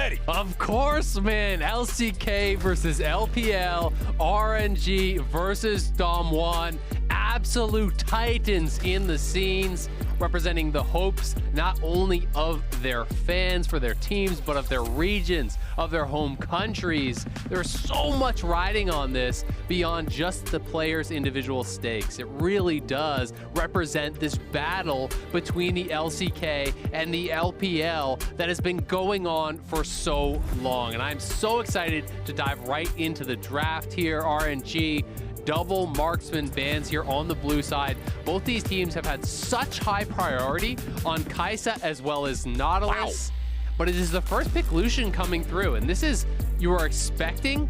ready. Of course, man. LCK versus LPL, RNG versus Dom1. Absolute titans in the scenes, representing the hopes not only of their fans for their teams, but of their regions, of their home countries. There's so much riding on this beyond just the players' individual stakes. It really does represent this battle between the LCK and the LPL that has been going on for so long. And I'm so excited to dive right into the draft here. RNG, double marksman bans here on the blue side. Both these teams have had such high priority on Kai'Sa as well as Nautilus. Wow. But it is the first pick Lucian coming through, and this is, you are expecting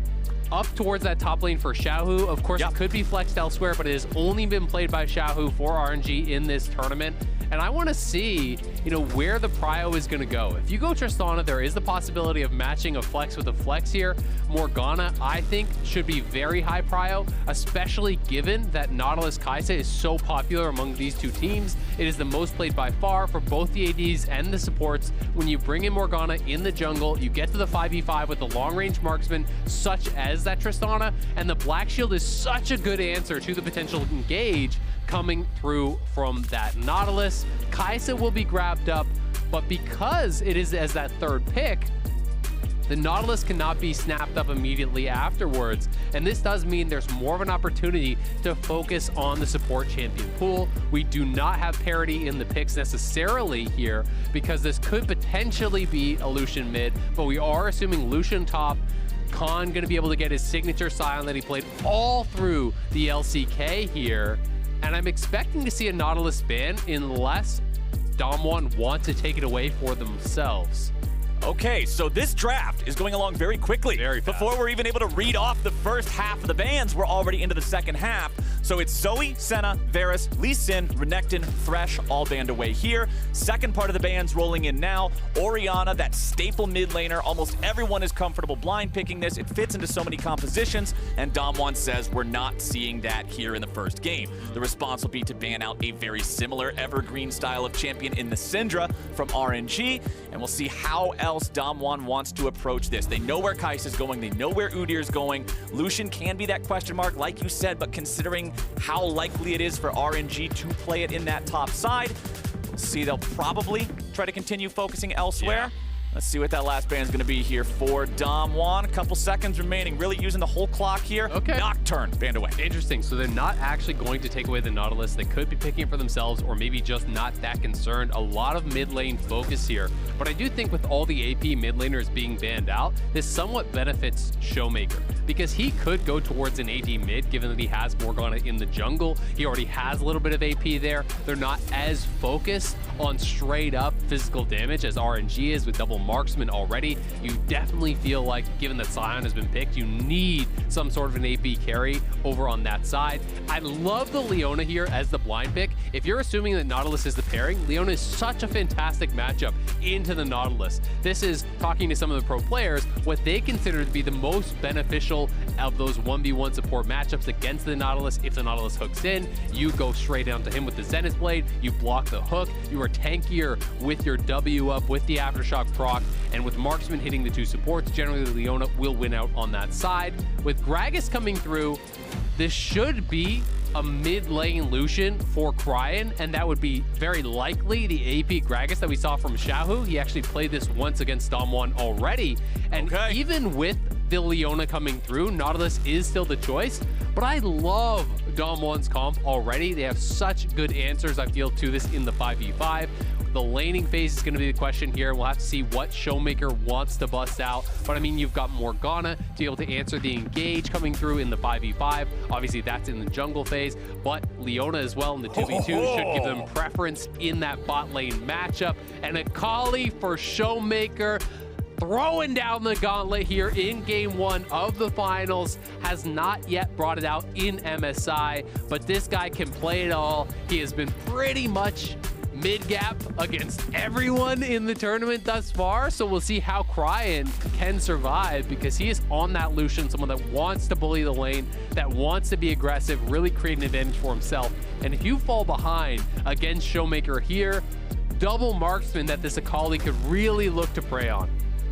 up towards that top lane for Xiaohu. Of course, it could be flexed elsewhere, but it has only been played by Xiaohu for RNG in this tournament. And I want to see, where the prio is going to go. If you go Tristana, there is the possibility of matching a flex with a flex here. Morgana, I think, should be very high prio, especially given that Nautilus Kai'Sa is so popular among these two teams. It is the most played by far for both the ADs and the supports. When you bring in Morgana in the jungle, you get to the 5v5 with the long-range marksman, such as that Tristana, and the Black Shield is such a good answer to the potential engage coming through from that Nautilus. Kai'Sa will be grabbed up, but because it is as that third pick, the Nautilus cannot be snapped up immediately afterwards. And this does mean there's more of an opportunity to focus on the support champion pool. We do not have parity in the picks necessarily here because this could potentially be a Lucian mid, but we are assuming Lucian top. Khan going to be able to get his signature Scion that he played all through the LCK here. And I'm expecting to see a Nautilus ban unless Dom1 want to take it away for themselves. Okay, so this draft is going along very quickly. Very fast. Before we're even able to read off the first half of the bans, we're already into the second half. So it's Zoe, Senna, Varus, Lee Sin, Renekton, Thresh, all banned away here. Second part of the bans rolling in now. Orianna, that staple mid laner. Almost everyone is comfortable blind picking this. It fits into so many compositions, and Dom1 says we're not seeing that here in the first game. The response will be to ban out a very similar evergreen style of champion in the Syndra from RNG, and we'll see how else Dom1 wants to approach this. They know where Kai'Sa is going. They know where Udyr is going. Lucian can be that question mark, like you said, but considering how likely it is for RNG to play it in that top side, we'll see. They'll probably try to continue focusing elsewhere. Yeah. Let's see what that last ban is going to be here for Dom1. A couple seconds remaining, really using the whole clock here. Okay. Nocturne banned away. Interesting. So they're not actually going to take away the Nautilus. They could be picking it for themselves, or maybe just not that concerned. A lot of mid lane focus here. But I do think with all the AP mid laners being banned out, this somewhat benefits Showmaker, because he could go towards an AD mid, given that he has Morgana in the jungle. He already has a little bit of AP there. They're not as focused on straight up physical damage as RNG is with double marksman already. You definitely feel like, given that Scion has been picked, you need some sort of an AP carry over on that side. I love the Leona here as the blind pick. If you're assuming that Nautilus is the pairing, Leona is such a fantastic matchup into the Nautilus. This is, talking to some of the pro players, what they consider to be the most beneficial of those 1v1 support matchups against the Nautilus. If the Nautilus hooks in, you go straight down to him with the Zenith Blade, you block the hook, you are tankier with your W up, with the Aftershock proc, and with Marksman hitting the two supports, generally Leona will win out on that side. With Gragas coming through, this should be a mid lane Lucian for Cryan, and that would be very likely the AP Gragas that we saw from Xiaohu. He actually played this once against Dom1 already, and even with the Leona coming through, Nautilus is still the choice, but I love Dom1's comp already. They have such good answers, I feel, to this in the 5v5. The laning phase is going to be the question here. We'll have to see what Showmaker wants to bust out. But I mean, you've got Morgana to be able to answer the engage coming through in the 5v5. Obviously, that's in the jungle phase. But Leona as well in the 2v2 should give them preference in that bot lane matchup. And a Kali for Showmaker, throwing down the gauntlet here in game one of the finals. Has not yet brought it out in MSI, but this guy can play it all. He has been pretty much mid-gap against everyone in the tournament thus far, so we'll see how Cryan can survive, because he is on that Lucian, someone that wants to bully the lane, that wants to be aggressive, really create an advantage for himself. And if you fall behind against Showmaker here, double marksman that this Akali could really look to prey on.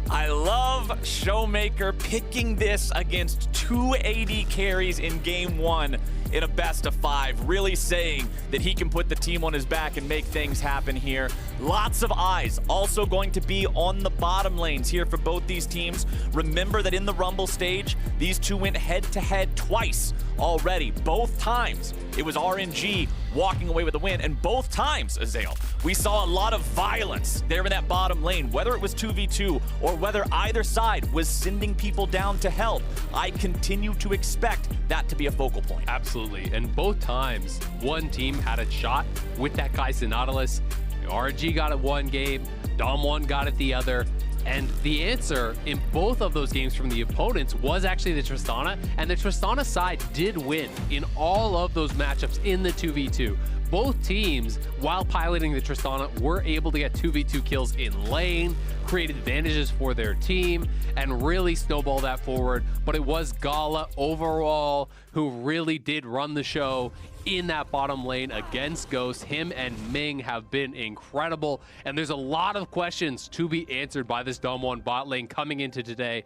I love Showmaker picking this against 2 AD carries in game 1 in a best of 5, really saying that he can put the team on his back and make things happen here. Lots of eyes also going to be on the bottom lanes here for both these teams. Remember that in the Rumble stage, these two went head-to-head twice already. Both times, it was RNG walking away with the win, and both times, Azael, we saw a lot of violence there in that bottom lane, whether it was 2v2 or whether either side was sending people down to help. I continue to expect that to be a focal point. Absolutely, and both times, one team had a shot with that Kai'Sa Nautilus. RNG got it one game, Dom1 got it the other. And the answer in both of those games from the opponents was actually the Tristana, and the Tristana side did win in all of those matchups in the 2v2. Both teams, while piloting the Tristana, were able to get 2v2 kills in lane, create advantages for their team, and really snowball that forward. But it was Gala overall who really did run the show in that bottom lane against Ghost. Him and Ming have been incredible, and there's a lot of questions to be answered by this Dom1 bot lane coming into today.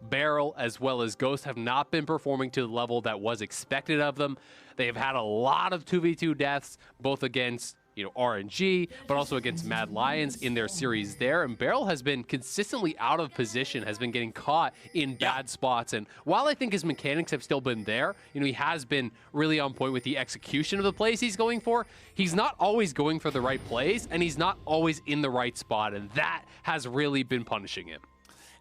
Beryl as well as Ghost have not been performing to the level that was expected of them. They have had a lot of 2v2 deaths, both against RNG, but also against Mad Lions in their series there. And Beryl has been consistently out of position, has been getting caught in bad spots. And while I think his mechanics have still been there, he has been really on point with the execution of the plays he's going for. He's not always going for the right plays, and he's not always in the right spot. And that has really been punishing him.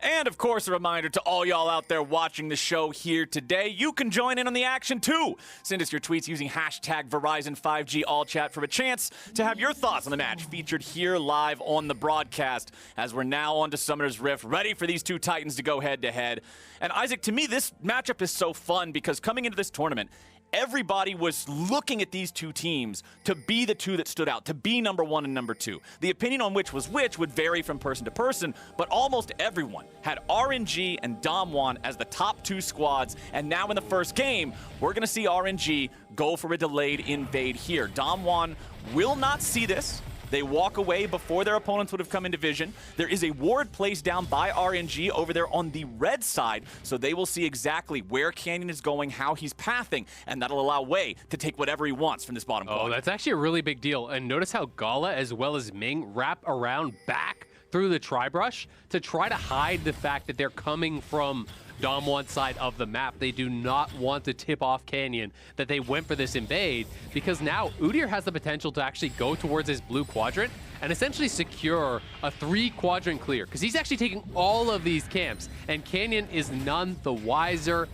And of course, a reminder to all y'all out there watching the show here today, you can join in on the action too. Send us your tweets using hashtag Verizon 5G All Chat for a chance to have your thoughts on the match featured here live on the broadcast, as we're now on to Summoner's Rift, ready for these two Titans to go head to head. And Isaac, to me, this matchup is so fun because coming into this tournament, everybody was looking at these two teams to be the two that stood out, to be number 1 and number 2. The opinion on which was which would vary from person to person, but almost everyone had RNG and Dom1 as the top 2 squads. And now in the first game, we're going to see RNG go for a delayed invade here. Dom1 will not see this. They walk away before their opponents would have come into vision. There is a ward placed down by RNG over there on the red side, so they will see exactly where Canyon is going, how he's pathing, and that'll allow Wei to take whatever he wants from this bottom corner. Oh, that's actually a really big deal. And notice how Gala as well as Ming wrap around back through the tri-brush to try to hide the fact that they're coming from Dom1 side of the map. They do not want to tip off Canyon that they went for this invade, because now Udyr has the potential to actually go towards his blue quadrant and essentially secure a 3-quadrant clear, because he's actually taking all of these camps, and Canyon is none the wiser.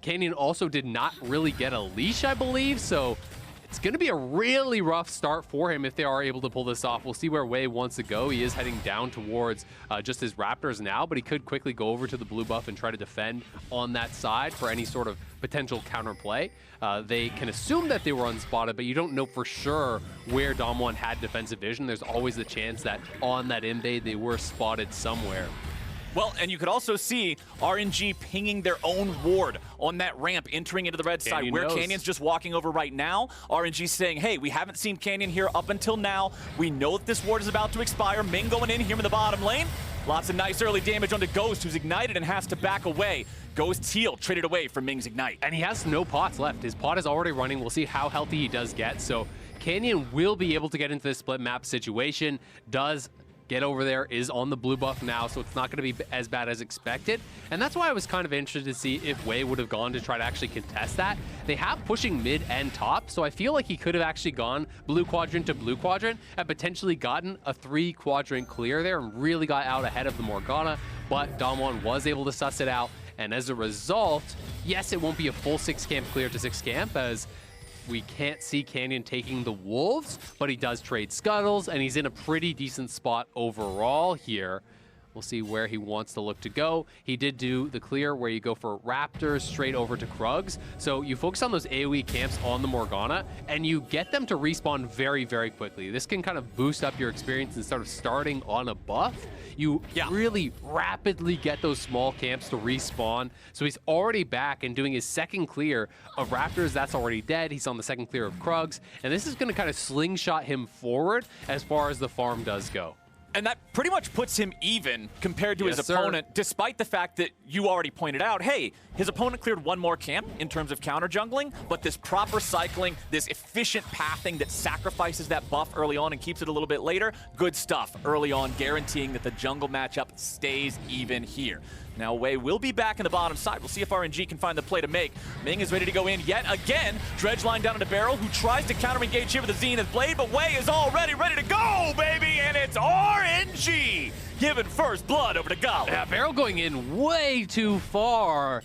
Canyon also did not really get a leash, I believe, so it's going to be a really rough start for him if they are able to pull this off. We'll see where Wei wants to go. He is heading down towards just his Raptors now, but he could quickly go over to the blue buff and try to defend on that side for any sort of potential counterplay. They can assume that they were unspotted, but you don't know for sure where Dom1 had defensive vision. There's always the chance that on that invade they were spotted somewhere. Well, and you could also see RNG pinging their own ward on that ramp entering into the red side, where Canyon's just walking over right now. RNG saying, hey, we haven't seen Canyon here up until now. We know that this ward is about to expire. Ming going in here in the bottom lane. Lots of nice early damage onto Ghost, who's ignited and has to back away. Ghost's heal traded away from Ming's ignite. And he has no pots left. His pot is already running. We'll see how healthy he does get. So Canyon will be able to get into this split map situation. Does get over there, is on the blue buff now, so it's not going to be as bad as expected. And that's why I was kind of interested to see if Wei would have gone to try to actually contest that. They have pushing mid and top, so I feel like he could have actually gone blue quadrant to blue quadrant and potentially gotten a 3-quadrant clear there and really got out ahead of the Morgana, but Dom1 was able to suss it out. And as a result, yes, it won't be a full 6-camp clear to 6-camp, as we can't see Canyon taking the Wolves, but he does trade Scuttles, and he's in a pretty decent spot overall here. We'll see where he wants to look to go. He did do the clear where you go for Raptors straight over to Krugs. So you focus on those AoE camps on the Morgana, and you get them to respawn very, very quickly. This can kind of boost up your experience instead of starting on a buff. You really rapidly get those small camps to respawn. So he's already back and doing his second clear of Raptors. That's already dead. He's on the second clear of Krugs. And this is going to kind of slingshot him forward as far as the farm does go. And that pretty much puts him even compared to Yes, his sir. opponent, despite the fact that you already pointed out, hey, his opponent cleared one more camp in terms of counter jungling, but this proper cycling, this efficient pathing that sacrifices that buff early on and keeps it a little bit later, good stuff early on, guaranteeing that the jungle matchup stays even here. Now, Wei will be back in the bottom side. We'll see if RNG can find the play to make. Ming is ready to go in yet again. Dredge line down into Barrel, who tries to counter-engage here with the Zenith Blade, but Wei is already ready to go, baby! And it's RNG giving first blood over to Gala. Yeah, Barrel going in way too far.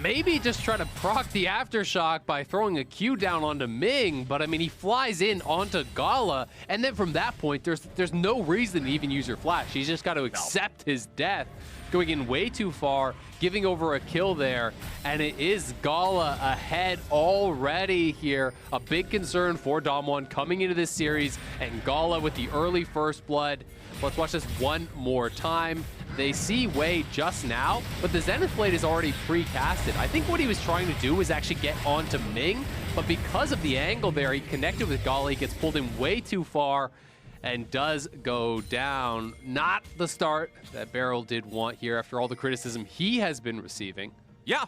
Maybe just try to proc the Aftershock by throwing a Q down onto Ming, but I mean, he flies in onto Gala, and then from that point, there's no reason to even use your flash. He's just got to accept his death. Going in way too far, giving over a kill there, and it is Gala ahead already here. A big concern for Damwon coming into this series, and Gala with the early first blood. Let's watch this one more time. They see Wei just now, but the Zenith Blade is already pre-casted. I think what he was trying to do was actually get onto Ming, but because of the angle there, he connected with Gala, he gets pulled in way too far, and does go down. Not the start that Barrel did want here after all the criticism he has been receiving. Yeah,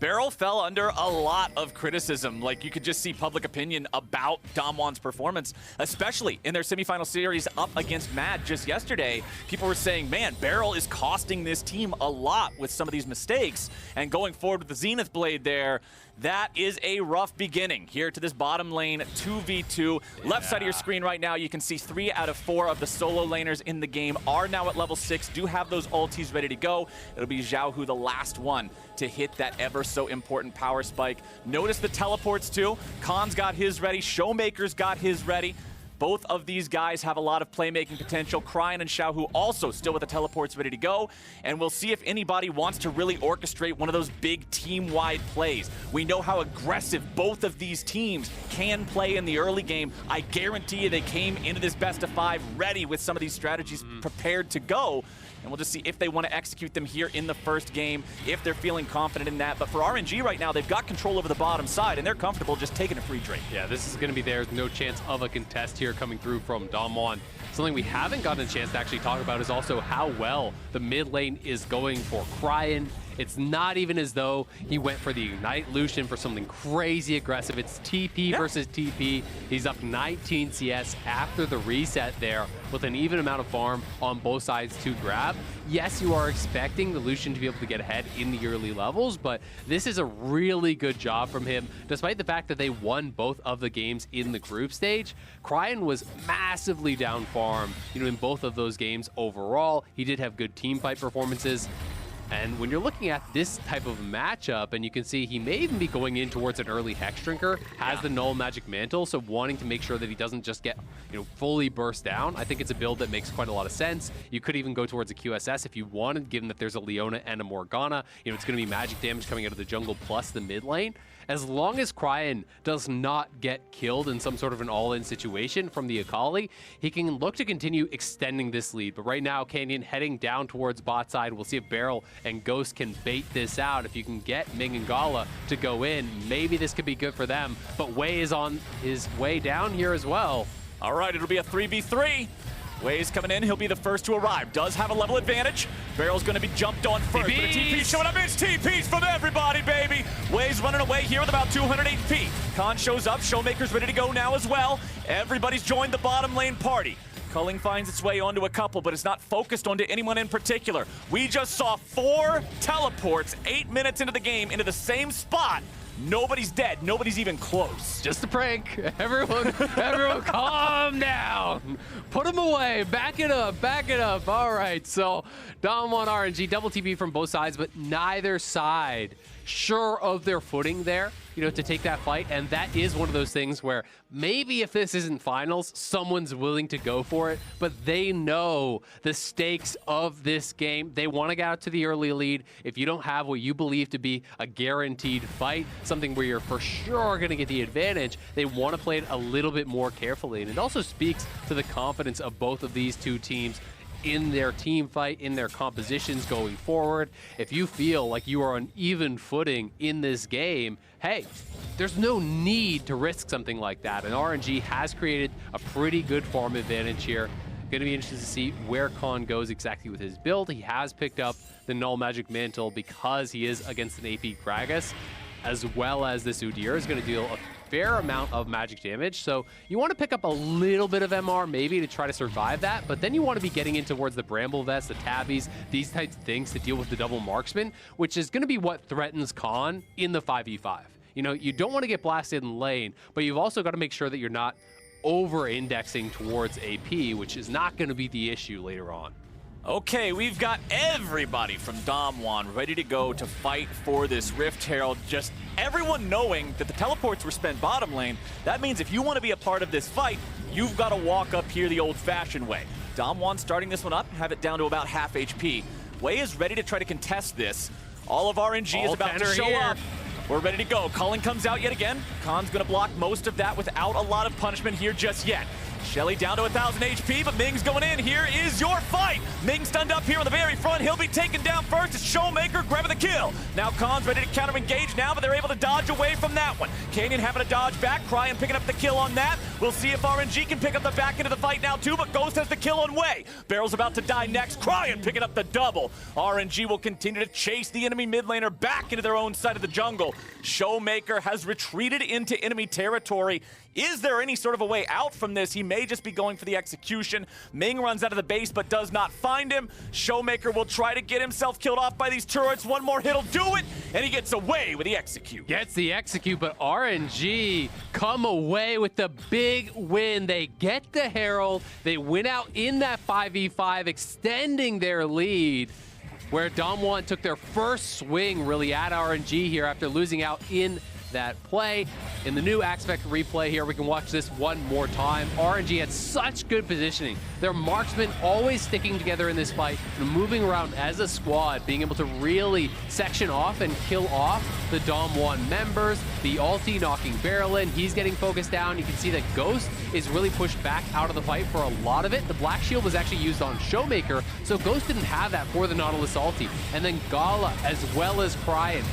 Barrel fell under a lot of criticism. Like, you could just see public opinion about Damwon's performance, especially in their semifinal series up against Mad just yesterday. People were saying, man, Barrel is costing this team a lot with some of these mistakes. And going forward with the Zenith Blade there, that is a rough beginning here to this bottom lane 2v2. Left side of your screen right now, you can see 3 out of 4 of the solo laners in the game are now at level 6, do have those ultis ready to go. It'll be Xiaohu, the last one to hit that ever so important power spike. Notice the teleports too. Khan's got his ready, Showmaker's got his ready. Both of these guys have a lot of playmaking potential. Cryin and Xiaohu also still with the teleports ready to go. And we'll see if anybody wants to really orchestrate one of those big team-wide plays. We know how aggressive both of these teams can play in the early game. I guarantee you they came into this best of 5 ready with some of these strategies prepared to go. And we'll just see if they want to execute them here in the first game, if they're feeling confident in that. But for RNG right now, they've got control over the bottom side, and they're comfortable just taking a free Drake. Yeah, this is going to be theirs. No chance of a contest here coming through from Damwon. Something we haven't gotten a chance to actually talk about is also how well the mid lane is going for Cryin. It's not even as though he went for the Ignite Lucian for something crazy aggressive. It's TP versus TP. He's up 19 CS after the reset there with an even amount of farm on both sides to grab. Yes, you are expecting the Lucian to be able to get ahead in the early levels, but this is a really good job from him. Despite the fact that they won both of the games in the group stage, Cryin was massively down farm, in both of those games overall. He did have good team fight performances. And when you're looking at this type of matchup, and you can see he may even be going in towards an early Hex Drinker, has the Null Magic Mantle, so wanting to make sure that he doesn't just get, fully burst down. I think it's a build that makes quite a lot of sense. You could even go towards a QSS if you wanted, given that there's a Leona and a Morgana. It's going to be magic damage coming out of the jungle plus the mid lane. As long as Cryin does not get killed in some sort of an all-in situation from the Akali, he can look to continue extending this lead. But right now, Canyon heading down towards bot side. We'll see if Barrel and Ghost can bait this out. If you can get Ming and Gala to go in, maybe this could be good for them. But Wei is on his way down here as well. All right, it'll be a 3v3. Wei's coming in, he'll be the first to arrive. Does have a level advantage. Barrel's gonna be jumped on first. But a TP showing up, it's TPs from everybody, baby! Wei's running away here with about 200 HP. Khan shows up, Showmaker's ready to go now as well. Everybody's joined the bottom lane party. Culling finds its way onto a couple, but it's not focused onto anyone in particular. We just saw 4 teleports 8 minutes into the game into the same spot. Nobody's dead. Nobody's even close. Just a prank. Everyone calm down. Put him away. Back it up. Back it up. All right, so Damwon RNG, double TP from both sides, but neither side sure of their footing there, to take that fight. And that is one of those things where maybe if this isn't finals, someone's willing to go for it, but they know the stakes of this game. They want to get out to the early lead. If you don't have what you believe to be a guaranteed fight, something where you're for sure going to get the advantage, they want to play it a little bit more carefully. And it also speaks to the confidence of both of these two teams in their team fight, in their compositions going forward. If you feel like you are on even footing in this game, hey, there's no need to risk something like that. And RNG has created a pretty good farm advantage here. Going to be interested to see where Khan goes exactly with his build. He has picked up the Null Magic Mantle because he is against an AP Gragas, as well as this Udyr is going to deal a fair amount of magic damage. So you want to pick up a little bit of MR maybe to try to survive that, but then you want to be getting in towards the Bramble Vest, the Tabbies, these types of things to deal with the double marksman, which is going to be what threatens Khan in the 5v5. You know, you don't want to get blasted in lane, but you've also got to make sure that you're not over-indexing towards AP, which is not going to be the issue later on. Okay, we've got everybody from Damwon ready to go to fight for this Rift Herald. Just everyone knowing that the teleports were spent bottom lane. That means if you want to be a part of this fight, you've got to walk up here the old-fashioned way. Damwon starting this one up, have it down to about half HP. Wei is ready to try to contest this. All of RNG is about to show up. We're ready to go. Culling comes out yet again. Khan's going to block most of that without a lot of punishment here just yet. Shelly down to 1,000 HP, but Ming's going in. Here is your fight. Ming stunned up here on the very front. He'll be taken down first. It's Showmaker grabbing the kill. Now Khan's ready to counter-engage now, but they're able to dodge away from that one. Canyon having to dodge back. Cryan picking up the kill on that. We'll see if RNG can pick up the back end of the fight now too, but Ghost has the kill on Wei. Barrel's about to die next. Cryan picking up the double. RNG will continue to chase the enemy mid laner back into their own side of the jungle. Showmaker has retreated into enemy territory. Is there any sort of a way out from this? He may just be going for the execution. Ming runs out of the base but does not find him. Showmaker will try to get himself killed off by these turrets. One more hit'll do it, and he gets away with the execute. Gets the execute, but RNG come away with the big win. They get the Herald. They win out in that 5v5, extending their lead, where Damwon took their first swing really at RNG here after losing out in that play. In the new Axe Vector replay here, we can watch this one more time. RNG had such good positioning. Their marksmen always sticking together in this fight, and moving around as a squad, being able to really section off and kill off the Damwon members. The ulti knocking Barrel in. He's getting focused down. You can see that Ghost is really pushed back out of the fight for a lot of it. The Black Shield was actually used on Showmaker, so Ghost didn't have that for the Nautilus ulti. And then Gala, as well as Cryan,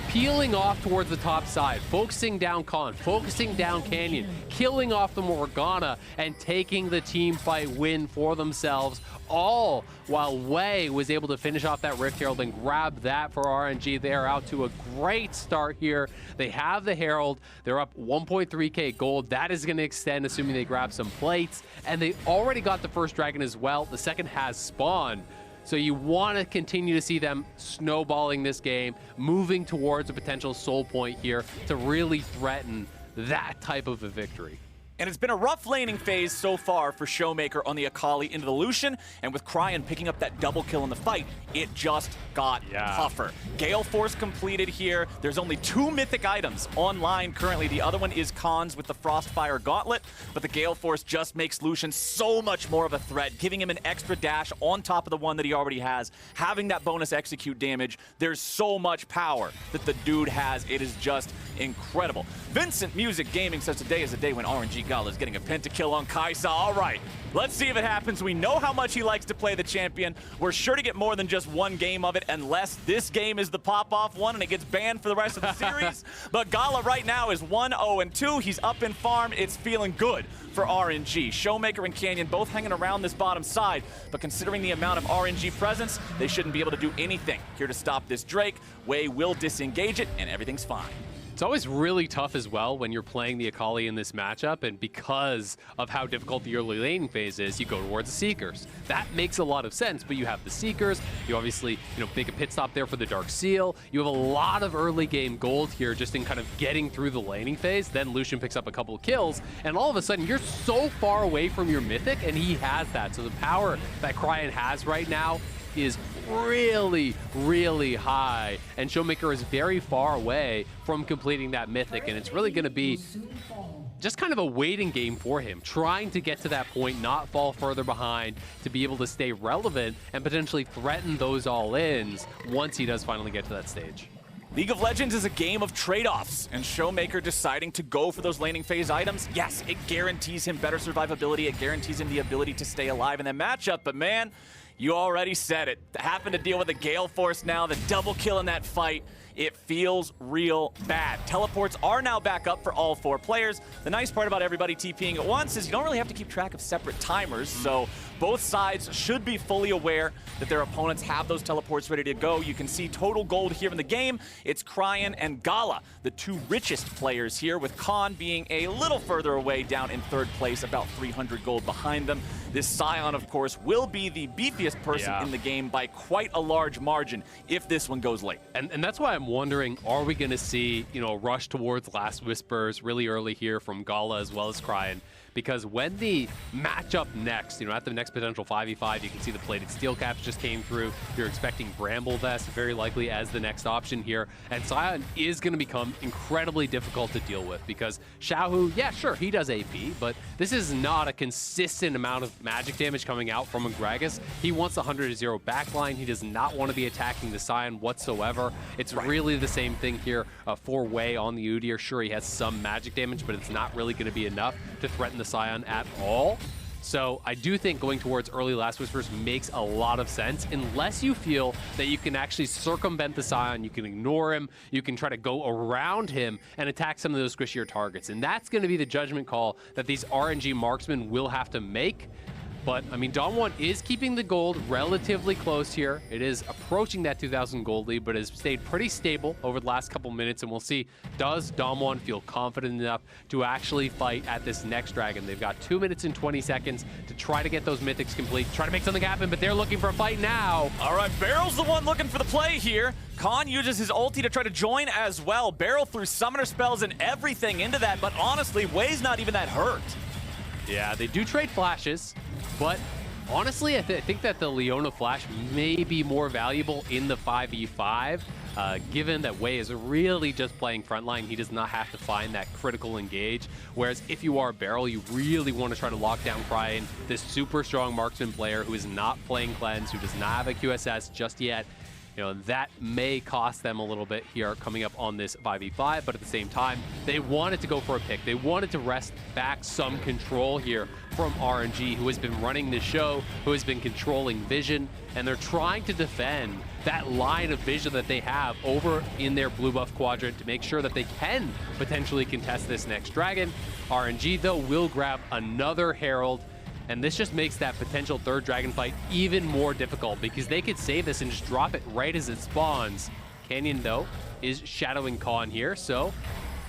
peeling off towards the top side, focusing down Khan, focusing down Canyon, killing off the Morgana, and taking the team fight win for themselves, all while Wei was able to finish off that Rift Herald and grab that for RNG. They are out to a great start here. They have the Herald. They're up 1.3k gold. That is going to extend, assuming they grab some plates. And they already got the first dragon as well. The second has spawned. So you want to continue to see them snowballing this game, moving towards a potential soul point here to really threaten that type of a victory. And it's been a rough laning phase so far for Showmaker on the Akali into the Lucian, and with Cryan picking up that double kill in the fight, it just got tougher. Gale Force completed here. There's only 2 mythic items online currently. The other one is Khan's with the Frostfire Gauntlet, but the Gale Force just makes Lucian so much more of a threat, giving him an extra dash on top of the one that he already has, having that bonus execute damage. There's so much power that the dude has. It is just incredible. Vincent Music Gaming says today is a day when RNG Gala is getting a pentakill on Kai'Sa. All right, let's see if it happens. We know how much he likes to play the champion. We're sure to get more than just one game of it, unless this game is the pop-off one and it gets banned for the rest of the series. But Gala right now is 1-0-2. He's up in farm. It's feeling good for RNG. Showmaker and Canyon both hanging around this bottom side, but considering the amount of RNG presence, they shouldn't be able to do anything here to stop this Drake. Wei will disengage it, and everything's fine. It's always really tough as well when you're playing the Akali in this matchup, and because of how difficult the early laning phase is, you go towards the Seekers. That makes a lot of sense, but you have the Seekers, you obviously, make a pit stop there for the Dark Seal. You have a lot of early game gold here just in kind of getting through the laning phase. Then Lucian picks up a couple of kills, and all of a sudden you're so far away from your Mythic, and he has that. So the power that Cryan has right now is really, really high, and Showmaker is very far away from completing that Mythic, and it's really going to be just kind of a waiting game for him, trying to get to that point, not fall further behind, to be able to stay relevant and potentially threaten those all-ins once he does finally get to that stage. League of Legends is a game of trade-offs, and Showmaker deciding to go for those laning phase items, yes, it guarantees him better survivability, it guarantees him the ability to stay alive in that matchup, but man, you already said it. Having to deal with the Gale Force now, the double kill in that fight, it feels real bad. Teleports are now back up for all 4 players. The nice part about everybody TPing at once is you don't really have to keep track of separate timers, so both sides should be fully aware that their opponents have those teleports ready to go. You can see total gold here in the game. It's Cryan and Gala, the 2 richest players here, with Khan being a little further away down in 3rd place, about 300 gold behind them. This Scion, of course, will be the beefiest person in the game by quite a large margin if this one goes late. And that's why I'm wondering, are we going to see, a rush towards Last Whispers really early here from Gala as well as Cryan? Because when the matchup next, at the next potential 5v5, you can see the plated steel caps just came through. You're expecting Bramble Vest very likely as the next option here. And Scion is going to become incredibly difficult to deal with because Xiaohu, yeah, sure, he does AP, but this is not a consistent amount of magic damage coming out from a Gragas. He wants a 100-0 backline. He does not want to be attacking the Scion whatsoever. It's really the same thing here for Wei on the Udyr. Sure, he has some magic damage, but it's not really going to be enough to threaten the Scion at all. So I do think going towards early Last Whispers makes a lot of sense unless you feel that you can actually circumvent the Scion, you can ignore him, you can try to go around him and attack some of those squishier targets. And that's going to be the judgment call that these RNG marksmen will have to make. But, I mean, Damwon is keeping the gold relatively close here. It is approaching that 2,000 gold lead, but has stayed pretty stable over the last couple minutes. And we'll see, does Damwon feel confident enough to actually fight at this next dragon? They've got 2 minutes and 20 seconds to try to get those mythics complete, try to make something happen, but they're looking for a fight now. All right, Barrel's the one looking for the play here. Khan uses his ulti to try to join as well. Barrel threw summoner spells and everything into that, but honestly, Wei's not even that hurt. Yeah, they do trade flashes, but honestly, I think that the Leona flash may be more valuable in the 5v5, given that Wei is really just playing frontline. He does not have to find that critical engage, whereas if you are Barrel, you really want to try to lock down Cryan, this super strong marksman player who is not playing Cleanse, who does not have a QSS just yet. That may cost them a little bit here coming up on this 5v5, but at the same time, they wanted to go for a pick. They wanted to wrest back some control here from RNG, who has been running the show, who has been controlling vision, and they're trying to defend that line of vision that they have over in their blue buff quadrant to make sure that they can potentially contest this next dragon. RNG, though, will grab another Herald, and this just makes that potential 3rd dragon fight even more difficult because they could save this and just drop it right as it spawns. Canyon, though, is shadowing Khan here, so...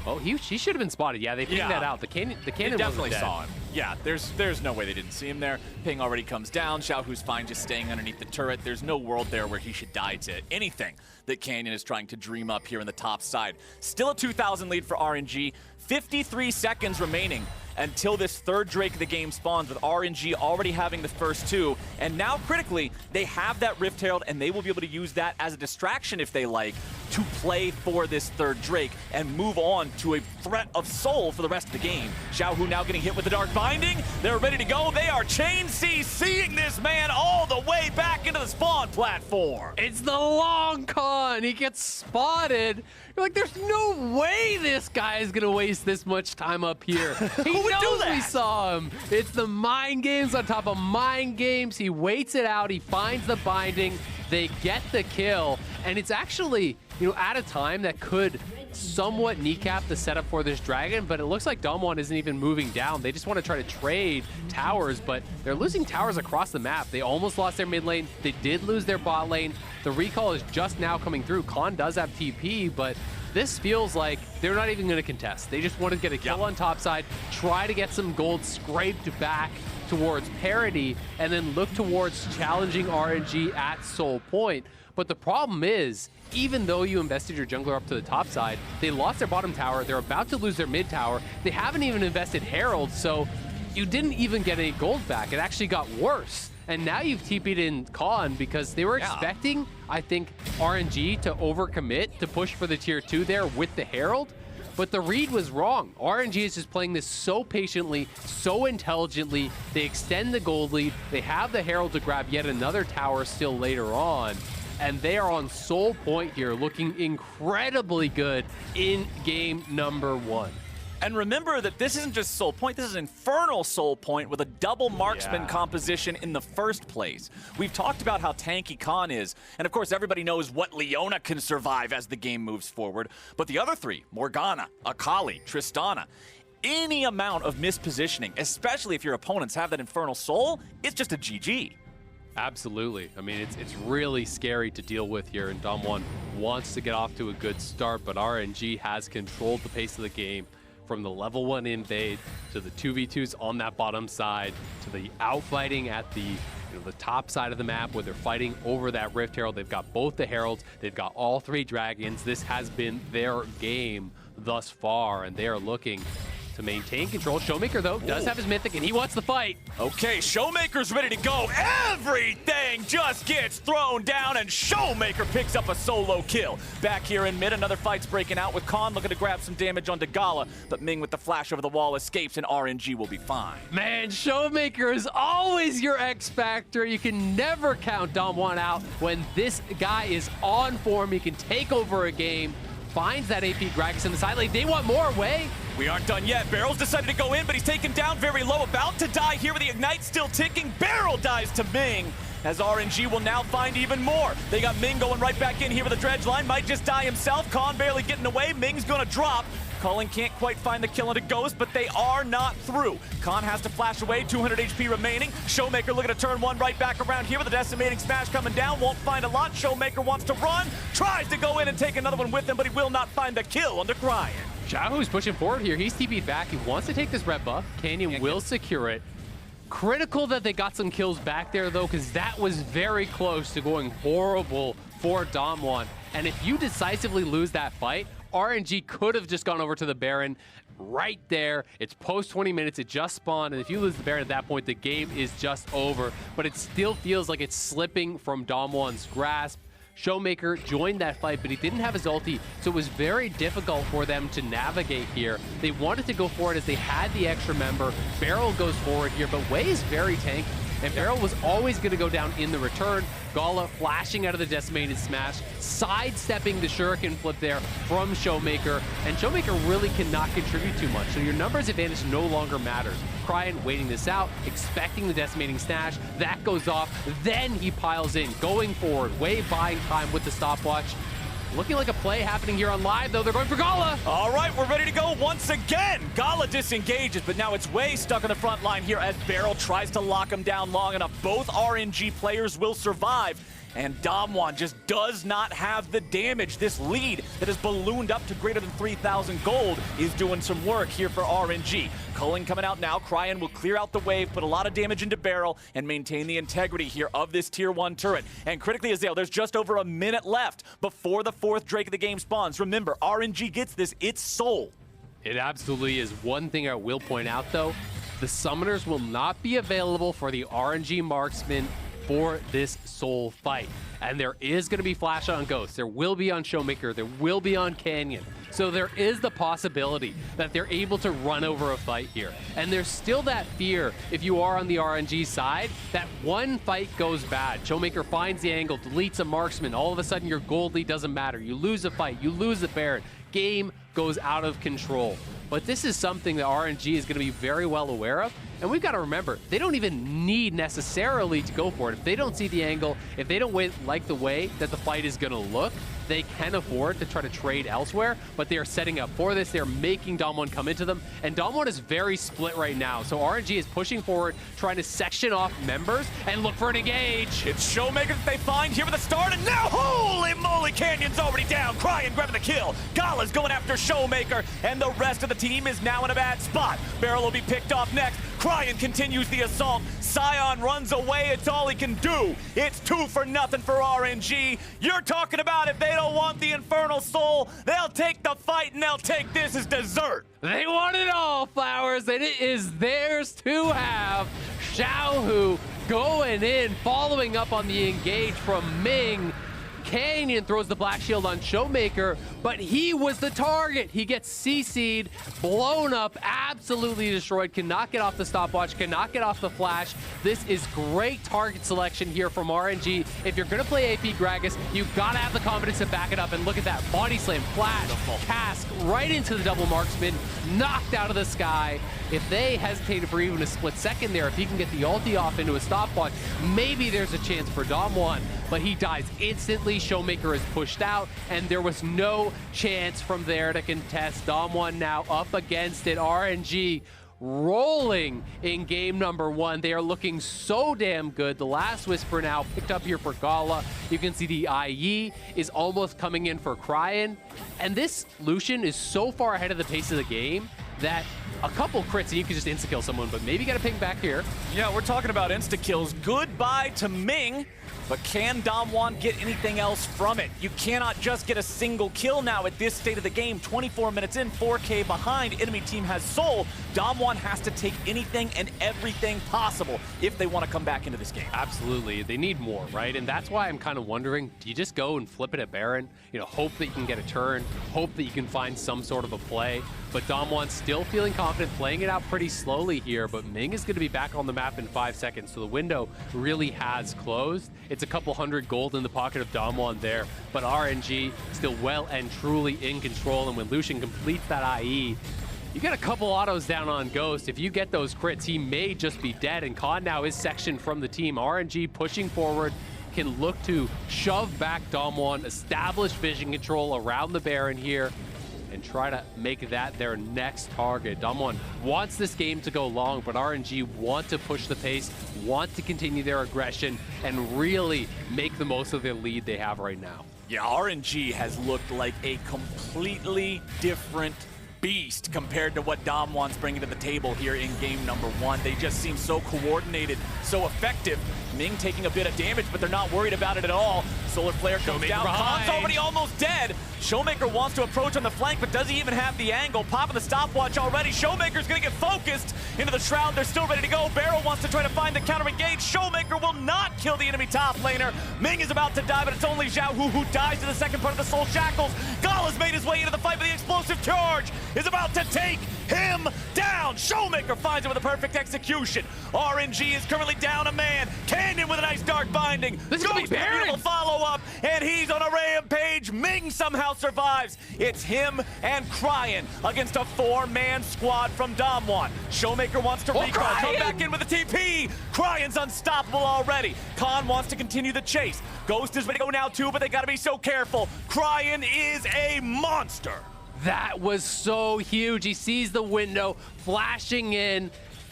Oh, he should have been spotted. Yeah, they pinged that out. The cannon definitely saw him. Yeah, there's no way they didn't see him there. Ping already comes down. Xiaohu's fine just staying underneath the turret. There's no world there where he should die to anything that Canyon is trying to dream up here in the top side. Still a 2,000 lead for RNG. 53 seconds remaining until this 3rd Drake of the game spawns, with RNG already having the first 2. And now, critically, they have that Rift Herald, and they will be able to use that as a distraction, if they like, to play for this 3rd Drake and move on to a threat of soul for the rest of the game. Xiaohu now getting hit with the Dark Binding. They're ready to go. They are chain CCing this man all the way back into the spawn platform. It's the long con. He gets spotted. You're like, there's no way this guy is going to waste this much time up here. He knows we saw him. It's the mind games on top of mind games. He waits it out. He finds the binding. They get the kill. And it's actually, at a time that could somewhat kneecap the setup for this dragon, but it looks like Damwon isn't even moving down. They just want to try to trade towers, but they're losing towers across the map. They almost lost their mid lane. They did lose their bot lane. The recall is just now coming through. Khan does have TP, but this feels like they're not even going to contest. They just want to get a kill on top side, try to get some gold scraped back towards parity, and then look towards challenging RNG at Soul Point. But the problem is, even though you invested your jungler up to the top side, they lost their bottom tower, they're about to lose their mid tower, they haven't even invested Herald, so you didn't even get any gold back. It actually got worse. And now you've TP'd in Khan because they were expecting, I think, RNG to overcommit to push for the tier 2 there with the Herald. But the read was wrong. RNG is just playing this so patiently, so intelligently. They extend the gold lead. They have the Herald to grab yet another tower still later on. And they are on Soul Point here, looking incredibly good in game number 1. And remember that this isn't just Soul Point, this is Infernal Soul Point with a double marksman composition in the first place. We've talked about how tanky Khan is, and of course everybody knows what Leona can survive as the game moves forward, but the other three, Morgana, Akali, Tristana, any amount of mispositioning, especially if your opponents have that Infernal Soul, it's just a GG. Absolutely. I mean, it's really scary to deal with here, and Damwon wants to get off to a good start, but RNG has controlled the pace of the game from the level 1 invade to the 2v2s on that bottom side to the outfighting at the the top side of the map where they're fighting over that Rift Herald. They've got both the Heralds. They've got all 3 Dragons. This has been their game thus far, and they are looking to maintain control. Showmaker, though, does have his Mythic, and he wants the fight. Okay, Showmaker's ready to go. Everything just gets thrown down, and Showmaker picks up a solo kill. Back here in mid, another fight's breaking out with Khan looking to grab some damage onto Gala, but Ming with the flash over the wall escapes, and RNG will be fine. Man, Showmaker is always your X factor. You can never count Damwon out. When this guy is on form, he can take over a game. Finds that AP Gragas in the side lane. They want more. Way. We aren't done yet. Barrel's decided to go in, but he's taken down very low. About to die here with the Ignite still ticking. Barrel dies to Ming, as RNG will now find even more. They got Ming going right back in here with a dredge line. Might just die himself. Khan barely getting away. Ming's gonna drop. Cullen can't quite find the kill into Ghost, but they are not through. Khan has to flash away, 200 HP remaining. Showmaker looking to turn one right back around here with a decimating smash coming down. Won't find a lot. Showmaker wants to run, tries to go in and take another one with him, but he will not find the kill under Cryan. Xiaohu's pushing forward here. He's TP'd back. He wants to take this red buff. Canyon will secure it. Critical that they got some kills back there, though, because that was very close to going horrible for Damwon. And if you decisively lose that fight, RNG could have just gone over to the Baron right there. It's post 20 minutes, it just spawned, and if you lose the Baron at that point, the game is just over. But it still feels like it's slipping from Damwon's grasp. Showmaker joined that fight, but he didn't have his ulti, so it was very difficult for them to navigate here. They wanted to go for it as they had the extra member. Beryl goes forward here, but Wei is very tanky, and Beryl was always going to go down in the return. Gala flashing out of the decimated smash, sidestepping the shuriken flip there from Showmaker, and Showmaker really cannot contribute too much, so your numbers advantage no longer matters. Cryan waiting this out, expecting the decimating smash, that goes off, then he piles in, going forward, Wei buying time with the stopwatch. Looking like a play happening here on live, though. They're going for Gala. All right, we're ready to go once again. Gala disengages, but now it's Wei stuck on the front line here as Beryl tries to lock him down long enough. Both RNG players will survive, and Damwon just does not have the damage. This lead that has ballooned up to greater than 3,000 gold is doing some work here for RNG. Cullen coming out now. Cryan will clear out the wave, put a lot of damage into Beryl, and maintain the integrity here of this tier 1 turret. And critically, Azale, there's just over a minute left before the 4th Drake of the game spawns. Remember, RNG gets this, it's Soul. It absolutely is. One thing I will point out, though, the summoners will not be available for the RNG marksman for this Soul fight. And there is going to be flash on Ghost. There will be on Showmaker. There will be on Canyon. So there is the possibility that they're able to run over a fight here. And there's still that fear, if you are on the RNG side, that one fight goes bad. Showmaker finds the angle, deletes a marksman. All of a sudden, your gold lead doesn't matter. You lose a fight. You lose the Baron. Game goes out of control. But this is something that RNG is going to be very well aware of. And we've got to remember, they don't even need necessarily to go for it. If they don't see the angle, if they don't like the way that the fight is going to look, they can afford to try to trade elsewhere, but they are setting up for this. They're making Damwon come into them, and Damwon is very split right now. So RNG is pushing forward, trying to section off members and look for an engage. It's Showmaker that they find here with the start, and now, holy moly, Canyon's already down. Cryan grabbing the kill. Gala's going after Showmaker, and the rest of the team is now in a bad spot. Beryl will be picked off next. Cryan continues the assault. Sion runs away. It's all he can do. It's 2-0 for RNG. You're talking about if they don't want the Infernal Soul, they'll take the fight and they'll take this as dessert. They want it all, Flowers, and it is theirs to have. Xiaohu going in, following up on the engage from Ming. Canyon throws the Black Shield on Showmaker, but he was the target. He gets CC'd, blown up, absolutely destroyed, cannot get off the stopwatch, cannot get off the flash. This is great target selection here from RNG. If you're gonna play AP Gragas, you've gotta have the confidence to back it up, and look at that, body slam, flash, cask, right into the double marksman, knocked out of the sky. If they hesitated for even a split second there, if he can get the ulti off into a stopwatch, maybe there's a chance for Dom1, but he dies instantly. Showmaker is pushed out, and there was no chance from there to contest. Dom1 now up against it. RNG rolling in game number 1. They are looking so damn good. The last whisper now picked up here for Gala. You can see the IE is almost coming in for Cryin, and this Lucian is so far ahead of the pace of the game that a couple crits and you can just insta-kill someone, but maybe get a ping back here. Yeah, we're talking about insta-kills. Goodbye to Ming, but can Dom1 get anything else from it? You cannot just get a single kill now at this state of the game. 24 minutes in, 4K behind, enemy team has Soul. Dom1 has to take anything and everything possible if they want to come back into this game. Absolutely, they need more, right? And that's why I'm kind of wondering, do you just go and flip it at Baron? You know, hope that you can get a turn, hope that you can find some sort of a play. But Dom1 still feeling confident, playing it out pretty slowly here, but Ming is going to be back on the map in 5 seconds, so the window really has closed. It's a couple hundred gold in the pocket of Dom1 there, but RNG still well and truly in control, and when Lucian completes that IE, you get a couple autos down on Ghost. If you get those crits, he may just be dead, and Khan now is sectioned from the team. RNG pushing forward, can look to shove back Dom1, establish vision control around the Baron here, and try to make that their next target. Dom1 wants this game to go long, but RNG want to push the pace, want to continue their aggression, and really make the most of the lead they have right now. Yeah, RNG has looked like a completely different beast compared to what Dom1's bringing to the table here in game number 1. They just seem so coordinated, so effective. Ming taking a bit of damage, but they're not worried about it at all. Solar Flare comes down. Khan's already almost dead. Showmaker wants to approach on the flank, but does he even have the angle? Popping the stopwatch already. Showmaker's gonna get focused into the Shroud. They're still ready to go. Barrow wants to try to find the counter engage. Showmaker will not kill the enemy top laner. Ming is about to die, but it's only Zhao who dies to the second part of the Soul Shackles. Gala's made his way into the fight, but the explosive charge is about to take him down. Showmaker finds it with a perfect execution. RNG is currently down a man. Canyon with a nice dark binding. This is gonna be Baron. Follow-up, and he's on a rampage. Ming somehow survives. It's him and Cryin against a 4-man squad from Dom1. Showmaker wants to recall, come back in with a TP. Cryin's unstoppable already. Khan wants to continue the chase. Ghost is ready to go now too, but they gotta be so careful. Cryin is a monster. That was so huge. He sees the window, flashing in,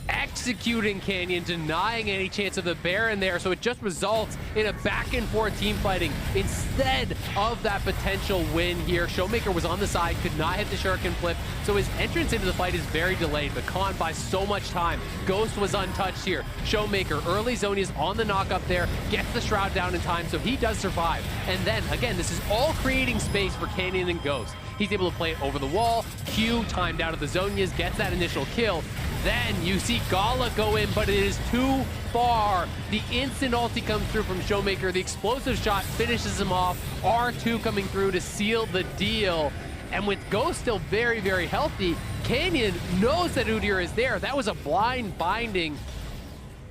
executing Canyon, denying any chance of the Baron there, so it just results in a back and forth team fighting instead of that potential win here. Showmaker was on the side, could not hit the shuriken flip, so his entrance into the fight is very delayed, but Khan buys so much time. Ghost was untouched here. Showmaker, early Zonia's on the knock up there, gets the Shroud down in time, so he does survive. And then, again, this is all creating space for Canyon and Ghost. He's able to play it over the wall. Q timed out of the Zonias, gets that initial kill. Then you see Gala go in, but it is too far. The instant ulti comes through from Showmaker. The explosive shot finishes him off. R2 coming through to seal the deal. And with Ghost still very, very healthy, Canyon knows that Udyr is there. That was a blind binding.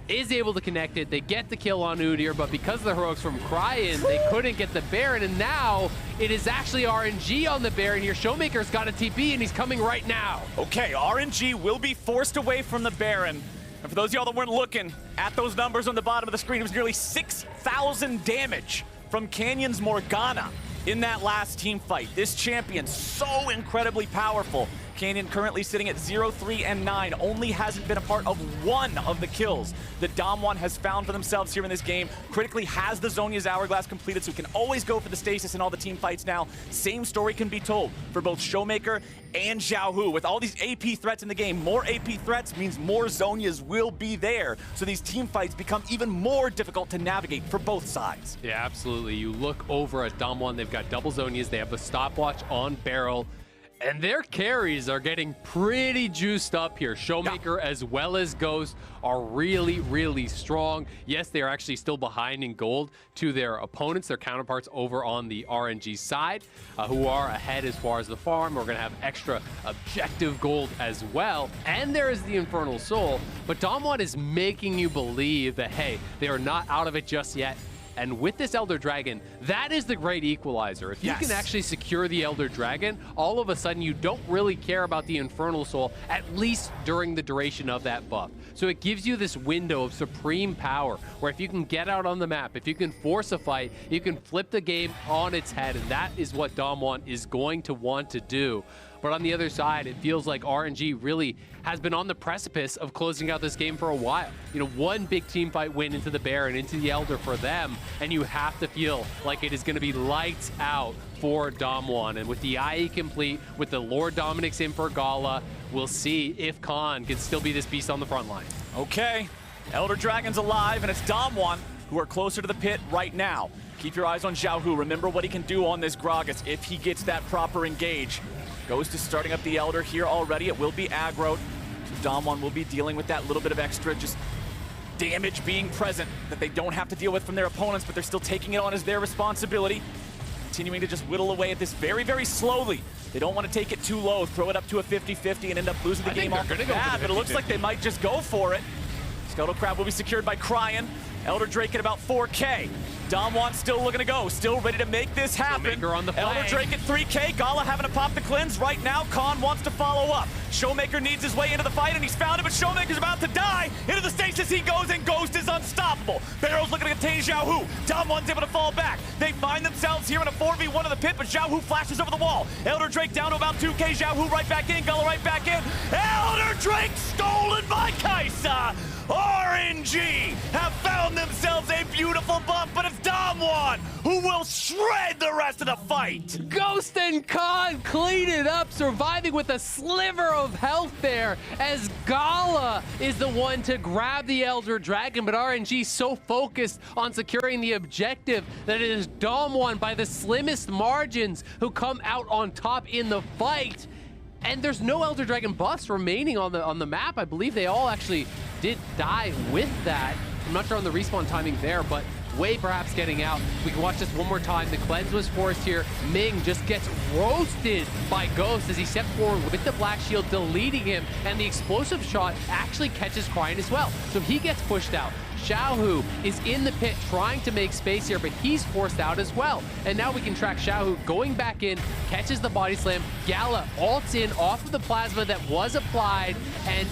Is able to connect it. They get the kill on Udyr, but because of the heroics from Cryin, they couldn't get the Baron, and now it is actually RNG on the Baron here. Showmaker's got a TP, and he's coming right now. Okay, RNG will be forced away from the Baron. And for those of y'all that weren't looking at those numbers on the bottom of the screen, it was nearly 6,000 damage from Canyon's Morgana in that last team fight. This champion, so incredibly powerful. Canyon currently sitting at 0-3-9, only hasn't been a part of one of the kills that Dom1 has found for themselves here in this game. Critically has the Zonia's Hourglass completed, so he can always go for the stasis in all the team fights now. Same story can be told for both Showmaker and Zhao Hu. With all these AP threats in the game, more AP threats means more Zonias will be there. So these team fights become even more difficult to navigate for both sides. Yeah, absolutely. You look over at Dom1, they've got double Zonias, they have the stopwatch on Barrel. And their carries are getting pretty juiced up here. Showmaker as well as Ghost are really, really strong. Yes, they are actually still behind in gold to their opponents, their counterparts over on the RNG side, who are ahead as far as the farm. We're going to have extra objective gold as well. And there is the Infernal Soul. But Damwon is making you believe that, hey, they are not out of it just yet. And with this Elder Dragon, that is the great equalizer. If you can actually secure the Elder Dragon, all of a sudden you don't really care about the Infernal Soul, at least during the duration of that buff. So it gives you this window of supreme power, where if you can get out on the map, if you can force a fight, you can flip the game on its head, and that is what Damwon is going to want to do. But on the other side, it feels like RNG really has been on the precipice of closing out this game for a while. You know, one big team fight win into the Baron, into the Elder for them, and you have to feel like it is going to be lights out for Damwon. And with the IE complete, with the Lord Dominic's in for Gala, we'll see if Khan can still be this beast on the front line. Okay, Elder Dragon's alive, and it's Damwon who are closer to the pit right now. Keep your eyes on Xiaohu. Remember what he can do on this Gragas if he gets that proper engage. Ghost is starting up the Elder here already. It will be aggroed. So Damwon will be dealing with that little bit of extra just damage being present that they don't have to deal with from their opponents, but they're still taking it on as their responsibility. Continuing to just whittle away at this very, very slowly. They don't want to take it too low, throw it up to a 50-50 and end up losing the game off the bat, but it looks like they might just go for it. Scuttle Crab will be secured by Cryan. Elder Drake at about 4K. Damwon still looking to go, still ready to make this happen. On the Elder Drake at 3K, Gala having to pop the cleanse right now. Khan wants to follow up. Showmaker needs his way into the fight, and he's found it, but Showmaker's about to die. Into the stasis he goes, and Ghost is unstoppable. Barrel's looking to contain Xiaohu. Damwon's able to fall back. They find themselves here in a 4v1 of the pit, but Xiaohu flashes over the wall. Elder Drake down to about 2K, Xiaohu right back in, Gala right back in. Elder Drake stolen by Kaisa. RNG have found themselves a beautiful buff, but it's Damwon who will shred the rest of the fight. Ghost and Khan clean it up, surviving with a sliver of health there, as Gala is the one to grab the Elder Dragon, but RNG so focused on securing the objective that it is Damwon by the slimmest margins who come out on top in the fight. And there's no Elder Dragon buffs remaining on the map. I believe they all actually did die with that. I'm not sure on the respawn timing there, but Wei perhaps getting out. We can watch this one more time. The cleanse was forced here. Ming just gets roasted by Ghost as he steps forward with the black shield, deleting him, and the explosive shot actually catches Cryan as well. So he gets pushed out. Xiaohu is in the pit trying to make space here, but he's forced out as well. And now we can track Xiaohu going back in, catches the body slam. Gala ults in off of the plasma that was applied, and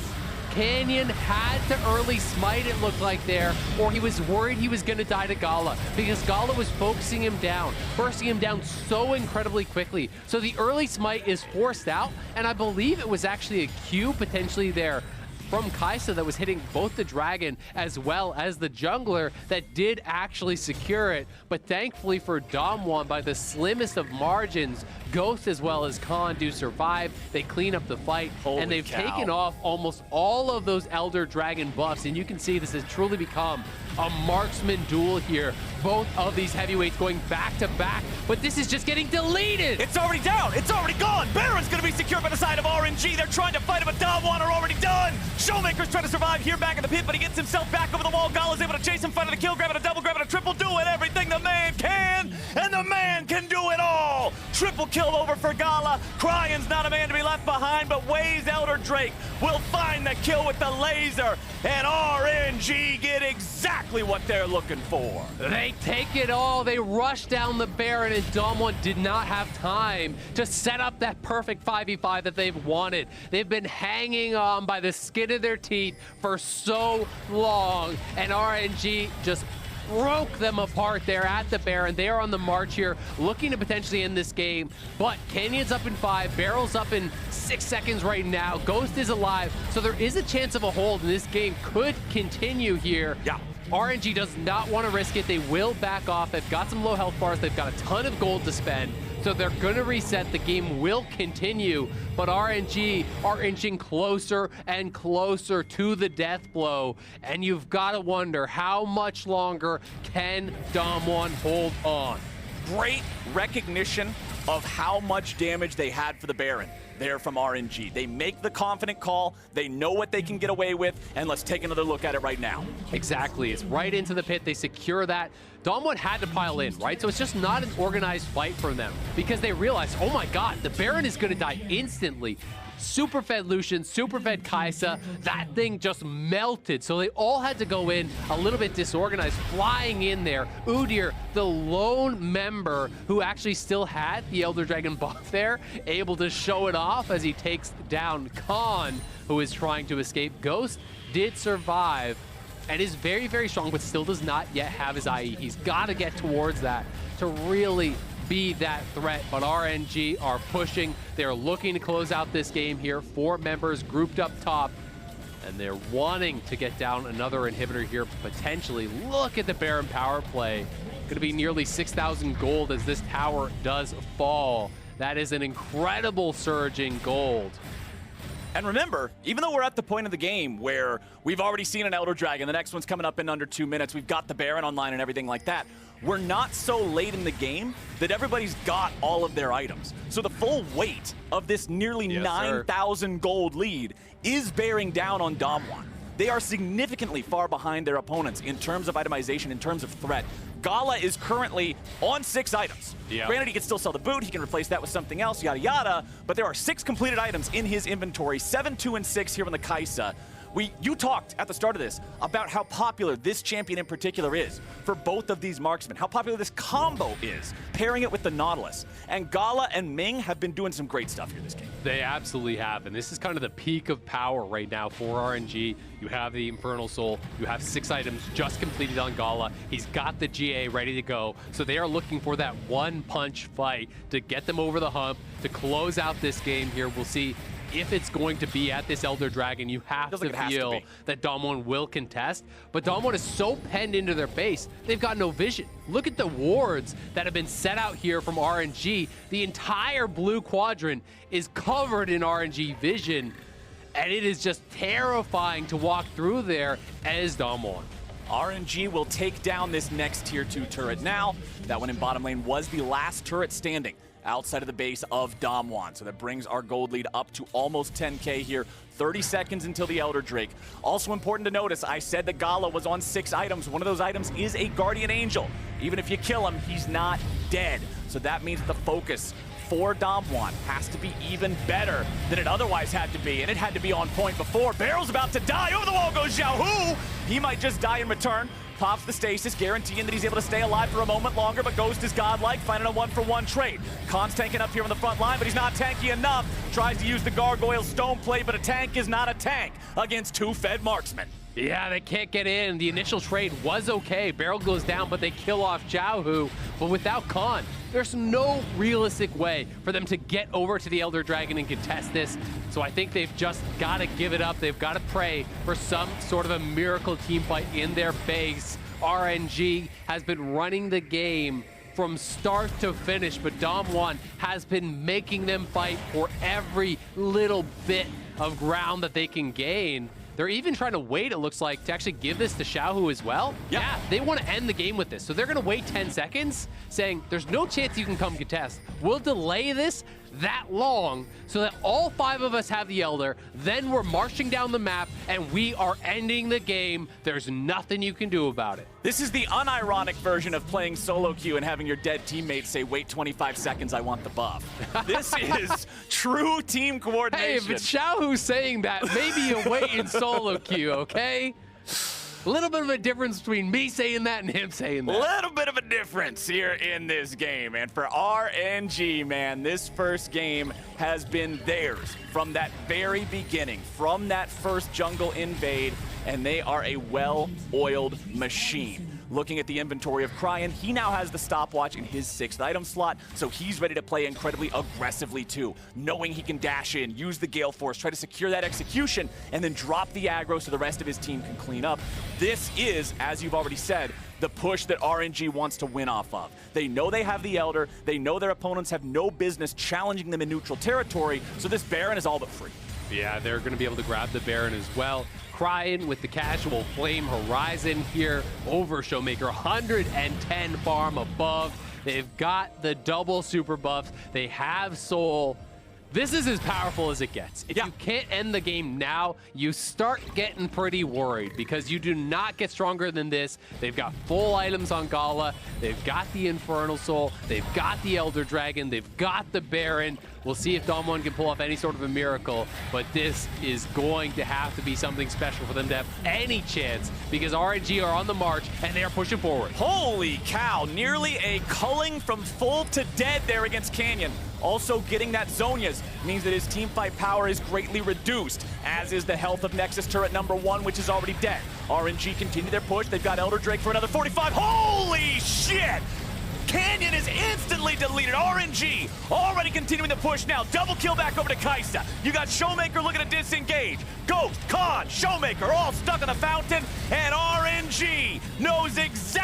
Canyon had to early smite, it looked like there, or he was worried he was going to die to Gala, because Gala was focusing him down, bursting him down so incredibly quickly. So the early smite is forced out, and I believe it was actually a Q potentially there from Kaisa that was hitting both the Dragon as well as the jungler that did actually secure it. But thankfully for Damwon, by the slimmest of margins, Ghost as well as Khan do survive. They clean up the fight, and they've taken off almost all of those Elder Dragon buffs, and you can see this has truly become a marksman duel here. Both of these heavyweights going back to back, but this is just getting deleted. It's already down. It's already gone. Baron's going to be secured by the side of RNG. They're trying to fight him, but Damwon are already done. Showmaker's trying to survive here back in the pit, but he gets himself back over the wall. Gala's able to chase him, fighting a kill, grabbing a double, grabbing a triple, doing everything the man can, and the man can do it all. Triple kill over for Gala. Cryan's not a man to be left behind, but Wei's Elder Drake will find the kill with the laser, and RNG get exactly what they're looking for. They take it all. They rush down the Baron, and Damwon did not have time to set up that perfect 5v5 that they've wanted. They've been hanging on by the skin of their teeth for so long, and RNG just broke them apart there at the Baron. They are on the march here, looking to potentially end this game, but Canyon's up in 5, Barrel's up in 6 seconds right now, Ghost is alive, so there is a chance of a hold, and this game could continue here. Yeah. RNG does not want to risk it. They will back off. They've got some low health bars. They've got a ton of gold to spend. So they're going to reset. The game will continue. But RNG are inching closer and closer to the death blow. And you've got to wonder, how much longer can Damwon hold on? Great recognition of how much damage they had for the Baron there from RNG. They make the confident call, they know what they can get away with, and let's take another look at it right now. Exactly, it's right into the pit, they secure that. Dom1 had to pile in, right? So it's just not an organized fight from them because they realize, oh my god, the Baron is gonna die instantly. Super fed Lucian, super fed Kai'Sa, that thing just melted. So they all had to go in a little bit disorganized, flying in there. Udyr, the lone member who actually still had the Elder Dragon buff there, able to show it off as he takes down Khan, who is trying to escape. Ghost did survive and is very, very strong, but still does not yet have his IE. He's got to get towards that to really be that threat, but RNG are pushing. They're looking to close out this game here. 4 members grouped up top, and they're wanting to get down another inhibitor here, potentially. Look at the Baron power play. Gonna be nearly 6,000 gold as this tower does fall. That is an incredible surge in gold. And remember, even though we're at the point of the game where we've already seen an Elder Dragon, the next one's coming up in under 2 minutes, we've got the Baron online and everything like that, we're not so late in the game that everybody's got all of their items. So the full weight of this nearly 9,000 gold lead is bearing down on Dom1. They are significantly far behind their opponents in terms of itemization, in terms of threat. Gala is currently on 6 items. Granted, he can still sell the boot, he can replace that with something else, yada yada, but there are 6 completed items in his inventory, 7, 2, and 6 here on the Kai'Sa. You talked at the start of this about how popular this champion in particular is for both of these marksmen, how popular this combo is, pairing it with the Nautilus. And Gala and Ming have been doing some great stuff here this game. They absolutely have, and this is kind of the peak of power right now for RNG. You have the Infernal Soul, you have 6 items just completed on Gala. He's got the GA ready to go, so they are looking for that one-punch fight to get them over the hump, to close out this game here. We'll see if it's going to be at this Elder Dragon. You have to feel that Dom1 will contest, but Dom1 is so penned into their base, they've got no vision. Look at the wards that have been set out here from RNG. The entire blue quadrant is covered in RNG vision, and it is just terrifying to walk through there as Dom1. RNG will take down this next tier 2 turret now. That one in bottom lane was the last turret standing outside of the base of Dom1. So that brings our gold lead up to almost 10K here. 30 seconds until the Elder Drake. Also important to notice, I said that Gala was on 6 items. One of those items is a Guardian Angel. Even if you kill him, he's not dead. So that means the focus for Dom1 has to be even better than it otherwise had to be, and it had to be on point before. Barrel's about to die. Over the wall goes Xiao Hu. He might just die in return. Pops the stasis, guaranteeing that he's able to stay alive for a moment longer, but Ghost is godlike, finding a 1-for-1 trade. Khan's tanking up here on the front line, but he's not tanky enough. Tries to use the Gargoyle Stone Plate, but a tank is not a tank against 2 fed marksmen. Yeah, they can't get in. The initial trade was okay. Barrel goes down, but they kill off Xiao Hu. But without Khan, there's no realistic way for them to get over to the Elder Dragon and contest this. So I think they've just got to give it up. They've got to pray for some sort of a miracle team fight in their base. RNG has been running the game from start to finish, but Dom1 has been making them fight for every little bit of ground that they can gain. They're even trying to wait, it looks like, to actually give this to Xiao Hu as well. Yep. Yeah, they want to end the game with this. So they're going to wait 10 seconds, saying, there's no chance you can come contest. We'll delay this that long so that all 5 of us have the Elder, then we're marching down the map and we are ending the game. There's nothing you can do about it. This is the unironic version of playing solo queue and having your dead teammates say, wait 25 seconds, I want the buff. This is true team coordination. Hey, if it's Xiao Hu saying that, maybe you wait in solo queue, okay? A little bit of a difference between me saying that and him saying that. A little bit of a difference here in this game. And for RNG, man, this first game has been theirs from that very beginning, from that first jungle invade, and they are a well-oiled machine. Looking at the inventory of Cryan, he now has the stopwatch in his 6th item slot, so he's ready to play incredibly aggressively too, knowing he can dash in, use the Gale Force, try to secure that execution, and then drop the aggro so the rest of his team can clean up. This is, as you've already said, the push that RNG wants to win off of. They know they have the Elder, they know their opponents have no business challenging them in neutral territory, so this Baron is all but free. Yeah, they're going to be able to grab the Baron as well. Cryan with the casual Flame Horizon here over Showmaker. 110 farm above. They've got the double super buffs. They have Soul. This is as powerful as it gets. If you can't end the game now, you start getting pretty worried because you do not get stronger than this. They've got full items on Gala. They've got the Infernal Soul. They've got the Elder Dragon. They've got the Baron. We'll see if Dom1 can pull off any sort of a miracle, but this is going to have to be something special for them to have any chance because RNG are on the march and they are pushing forward. Holy cow, nearly a culling from full to dead there against Canyon. Also getting that Zhonya's means that his teamfight power is greatly reduced, as is the health of Nexus turret number 1, which is already dead. RNG continue their push. They've got Elder Drake for another 45. Holy shit! Canyon is instantly deleted. RNG already continuing the push now. Double kill back over to Kaisa. You got Showmaker looking to disengage. Ghost, Khan, Showmaker all stuck on the fountain, and RNG knows exactly